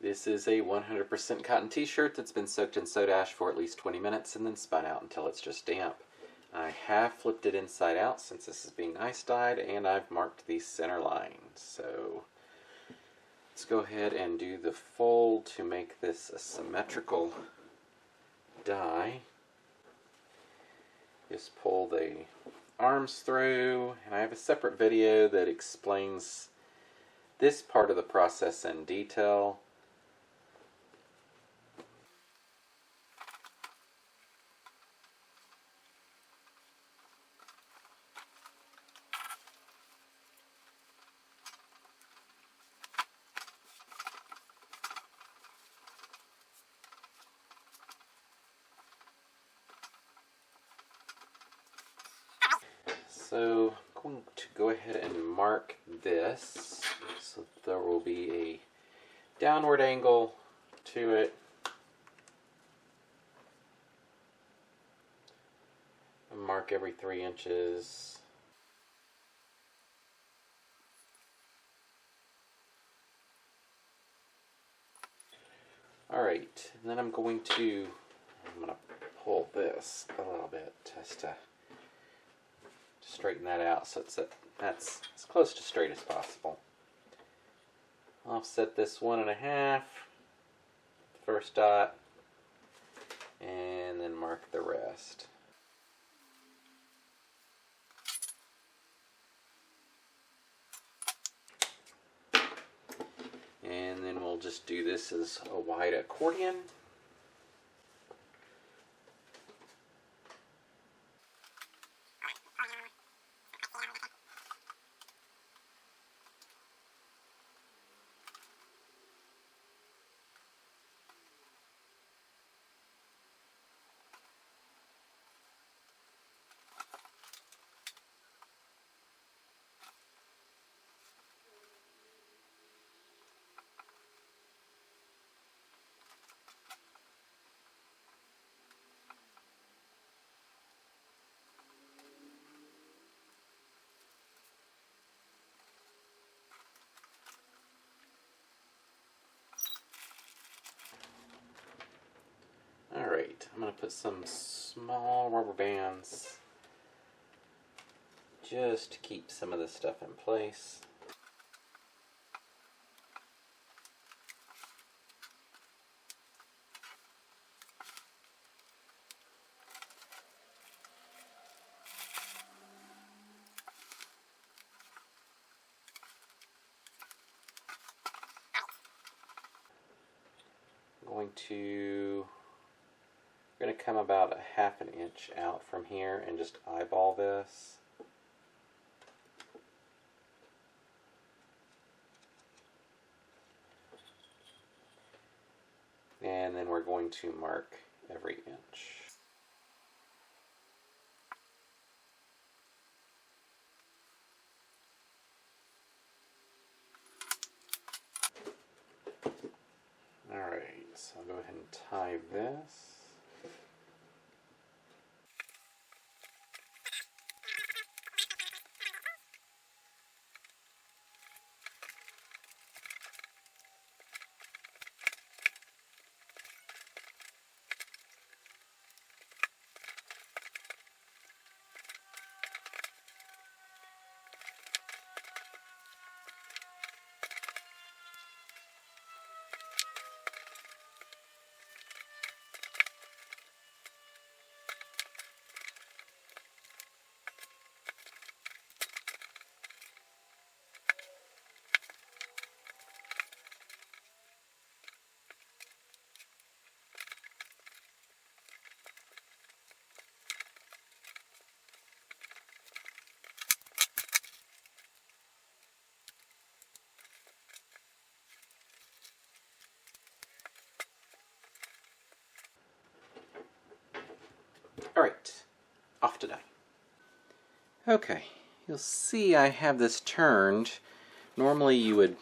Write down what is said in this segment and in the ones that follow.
This is a 100% cotton t-shirt that's been soaked in soda ash for at least 20 minutes and then spun out until it's just damp. I have flipped it inside out since this is being ice dyed, and I've marked the center line. So let's go ahead and do the fold to make this a symmetrical dye. Just pull the arms through, and I have a separate video that explains this part of the process in detail. So I'm going to go ahead and mark this, so there will be a downward angle to it. And mark every 3 inches. Alright, and then I'm going to pull this a little bit just to straighten that out so that's as close to straight as possible. Offset this 1.5, first dot, and then mark the rest. And then we'll just do this as a wide accordion. Alright, I'm going to put some small rubber bands just to keep some of this stuff in place. I'm going to come about 1/2 inch out from here and just eyeball this. And then we're going to mark every inch. Alright, so I'll go ahead and tie this. Alright, off to dye. Okay, you'll see I have this turned. Normally you would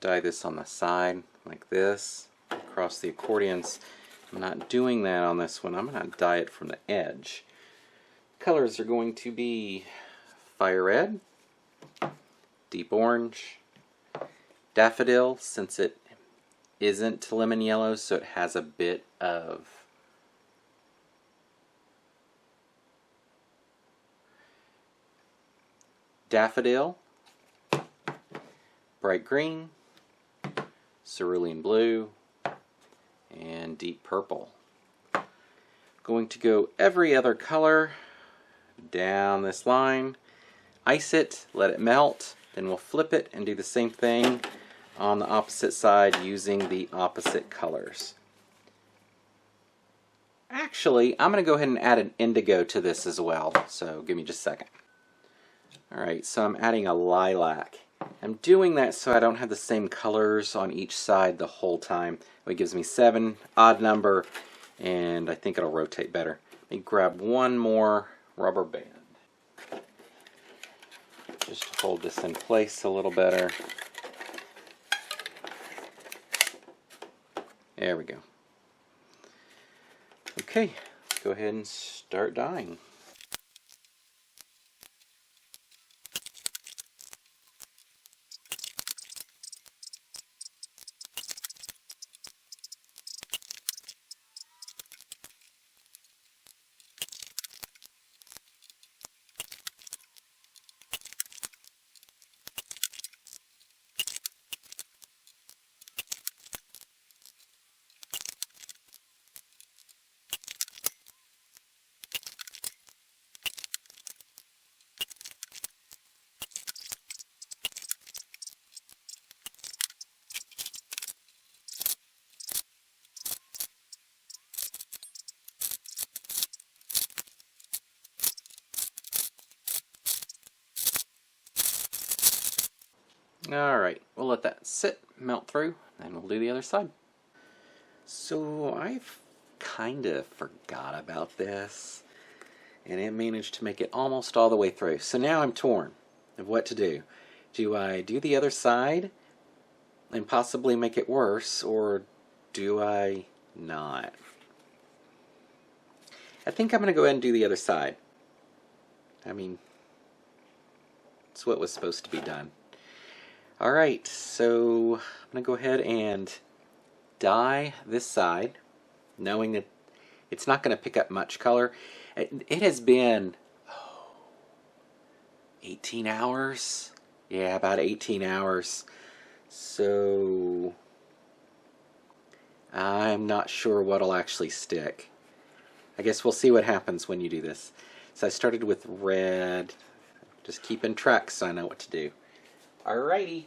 dye this on the side like this, across the accordions. I'm not doing that on this one. I'm going to dye it from the edge. Colors are going to be fire red, deep orange, daffodil, since it isn't lemon yellow, so it has a bit of daffodil, bright green, cerulean blue, and deep purple. Going to go every other color down this line, ice it, let it melt, then we'll flip it and do the same thing on the opposite side using the opposite colors. Actually, I'm going to go ahead and add an indigo to this as well, so give me just a second. Alright, so I'm adding a lilac. I'm doing that so I don't have the same colors on each side the whole time. It gives me 7, odd number, and I think it'll rotate better. Let me grab one more rubber band, just to hold this in place a little better. There we go. Okay, let's go ahead and start dyeing. Alright, we'll let that sit, melt through, and we'll do the other side. So I've kind of forgot about this, and it managed to make it almost all the way through. So now I'm torn of what to do. Do I do the other side and possibly make it worse, or do I not? I think I'm going to go ahead and do the other side. I mean, it's what was supposed to be done. Alright, so I'm going to go ahead and dye this side, knowing that it's not going to pick up much color. It has been 18 hours. Yeah, about 18 hours. So I'm not sure what'll actually stick. I guess we'll see what happens when you do this. So I started with red, just keeping track so I know what to do. Alrighty.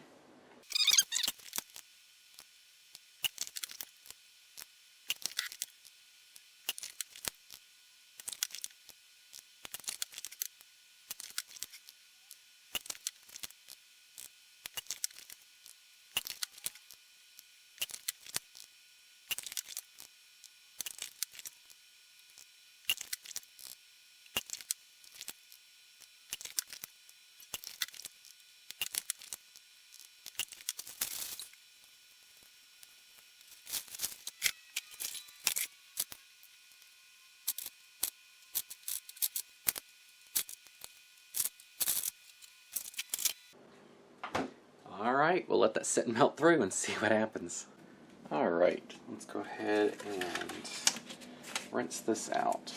Alright, we'll let that sit and melt through and see what happens. Alright, let's go ahead and rinse this out.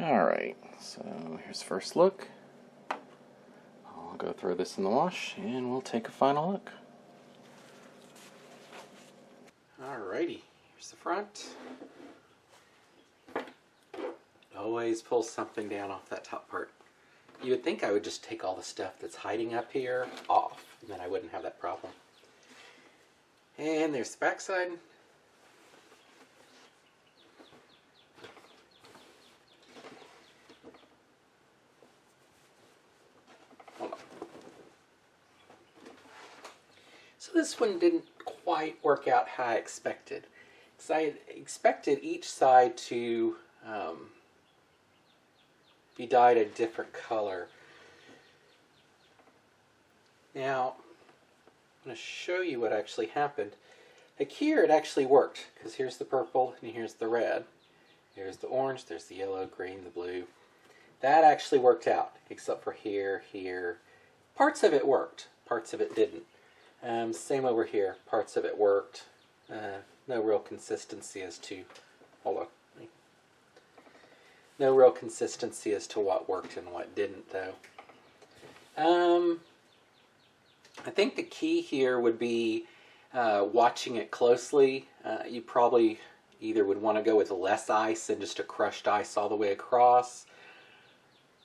Alright, so here's the first look. I'll go throw this in the wash and we'll take a final look. Alrighty, here's the front. Always pull something down off that top part. You would think I would just take all the stuff that's hiding up here off, and then I wouldn't have that problem. And there's the back side. So this this one didn't quite work out how I expected. So I had expected each side to be dyed a different color. Now, I'm going to show you what actually happened. Like here, it actually worked, because here's the purple and here's the red. Here's the orange, there's the yellow, green, the blue. That actually worked out, except for here, here. Parts of it worked, parts of it didn't. Same over here, parts of it worked. No real consistency as to, hold on. No real consistency as to what worked and what didn't, though. I think the key here would be watching it closely. You probably either would want to go with less ice and just a crushed ice all the way across,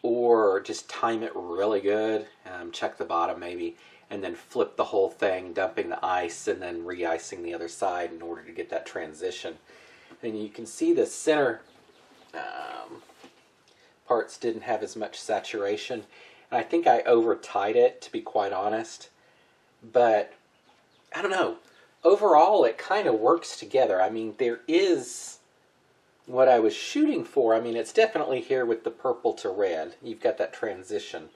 or just time it really good, check the bottom maybe, and then flip the whole thing, dumping the ice and then re-icing the other side in order to get that transition. And you can see the center parts didn't have as much saturation. And I think I over-tied it, to be quite honest. But, I don't know. Overall, it kind of works together. I mean, there is what I was shooting for. I mean, it's definitely here with the purple to red. You've got that transition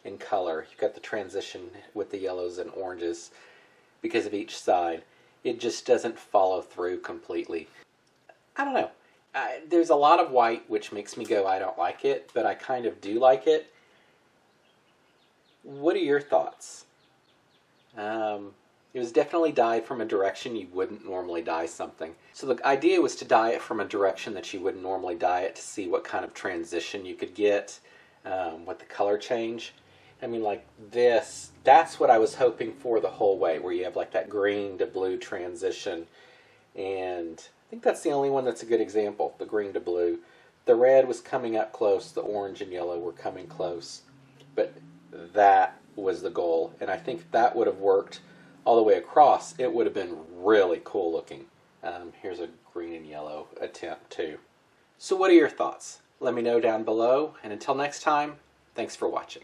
in color. You've got the transition with the yellows and oranges because of each side. It just doesn't follow through completely. I don't know. There's a lot of white, which makes me go, I don't like it, but I kind of do like it. What are your thoughts? It was definitely dyed from a direction you wouldn't normally dye something. So the idea was to dye it from a direction that you wouldn't normally dye it, to see what kind of transition you could get with the color change. I mean, like this, that's what I was hoping for the whole way, where you have like that green to blue transition. And I think that's the only one that's a good example, the green to blue. The red was coming up close, the orange and yellow were coming close. But that was the goal, and I think if that would have worked all the way across, it would have been really cool looking. Here's a green and yellow attempt too. So what are your thoughts? Let me know down below, and until next time, thanks for watching.